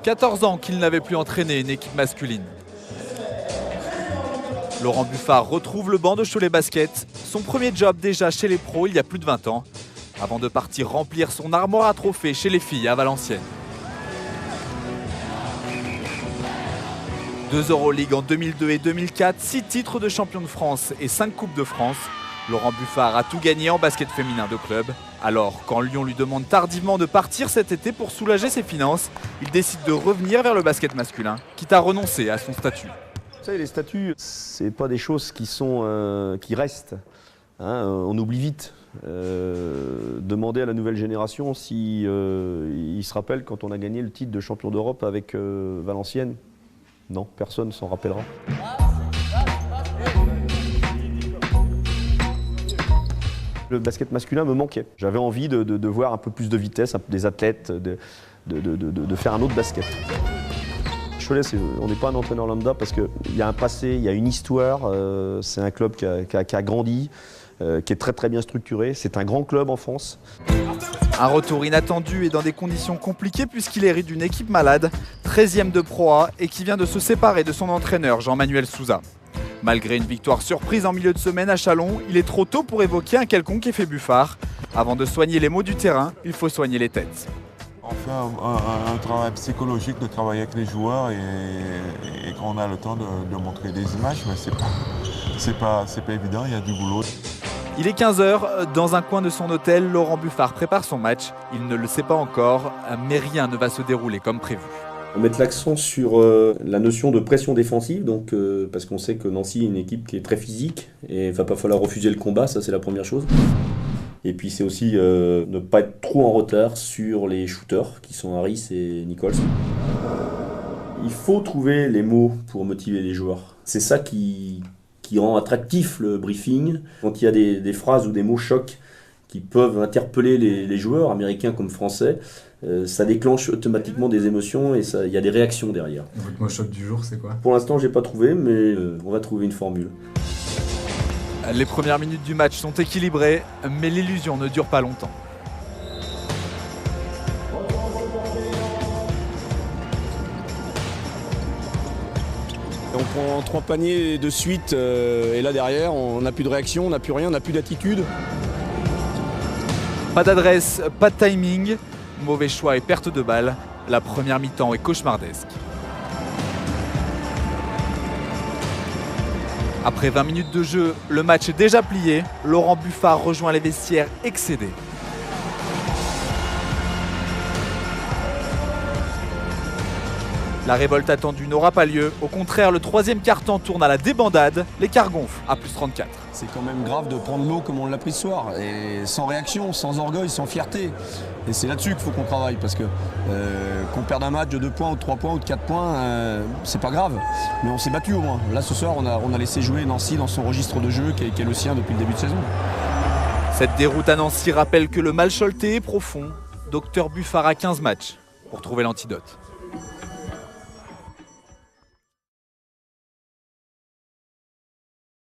14 ans qu'il n'avait plus entraîné une équipe masculine. Laurent Buffard retrouve le banc de Cholet Basket, son premier job déjà chez les pros il y a plus de 20 ans, avant de partir remplir son armoire à trophées chez les filles à Valenciennes. 2 Euroleague en 2002 et 2004, 6 titres de champion de France et 5 Coupes de France. Laurent Buffard a tout gagné en basket féminin de club. Alors, quand Lyon lui demande tardivement de partir cet été pour soulager ses finances, il décide de revenir vers le basket masculin, quitte à renoncer à son statut. Vous savez, les statuts, c'est pas des choses qui restent. Hein, on oublie vite. Demander à la nouvelle génération si ils se rappellent quand on a gagné le titre de champion d'Europe avec Valenciennes. Non, personne ne s'en rappellera. Le basket masculin me manquait. J'avais envie de voir un peu plus de vitesse, des athlètes, de faire un autre basket. Cholet, on n'est pas un entraîneur lambda parce qu'il y a un passé, il y a une histoire. C'est un club qui a grandi, qui est très très bien structuré. C'est un grand club en France. Un retour inattendu et dans des conditions compliquées puisqu'il hérite d'une équipe malade, 13e de Pro A et qui vient de se séparer de son entraîneur Jean-Manuel Souza. Malgré une victoire surprise en milieu de semaine à Châlons, il est trop tôt pour évoquer un quelconque effet Buffard. Avant de soigner les maux du terrain, il faut soigner les têtes. On fait un travail psychologique de travailler avec les joueurs et quand on a le temps de montrer des images, mais c'est pas évident, il y a du boulot. Il est 15h, dans un coin de son hôtel, Laurent Buffard prépare son match. Il ne le sait pas encore, mais rien ne va se dérouler comme prévu. On met l'accent sur la notion de pression défensive, donc, parce qu'on sait que Nancy est une équipe qui est très physique et il ne va pas falloir refuser le combat, ça c'est la première chose. Et puis c'est aussi ne pas être trop en retard sur les shooters qui sont Harris et Nichols. Il faut trouver les mots pour motiver les joueurs. C'est ça qui rend attractif le briefing. Quand il y a des phrases ou des mots chocs qui peuvent interpeller les joueurs, américains comme français, ça déclenche automatiquement des émotions et il y a des réactions derrière. Votre mot choc du jour, c'est quoi? Pour l'instant, je n'ai pas trouvé, mais on va trouver une formule. Les premières minutes du match sont équilibrées, mais l'illusion ne dure pas longtemps. On prend 3 paniers de suite et là derrière, on n'a plus de réaction, on n'a plus rien, on n'a plus d'attitude. Pas d'adresse, pas de timing, mauvais choix et perte de balle. La première mi-temps est cauchemardesque. Après 20 minutes de jeu, le match est déjà plié. Laurent Buffard rejoint les vestiaires excédés. La révolte attendue n'aura pas lieu. Au contraire, le troisième quart-temps tourne à la débandade. L'écart gonfle à plus 34. C'est quand même grave de prendre l'eau comme on l'a pris ce soir, et sans réaction, sans orgueil, sans fierté. Et c'est là-dessus qu'il faut qu'on travaille, parce que qu'on perde un match de 2 points ou de 3 points ou de 4 points, c'est pas grave. Mais on s'est battu au moins. Là ce soir, on a laissé jouer Nancy dans son registre de jeu qui est le sien depuis le début de saison. Cette déroute à Nancy rappelle que le mal choletais est profond. Docteur Buffard a 15 matchs pour trouver l'antidote.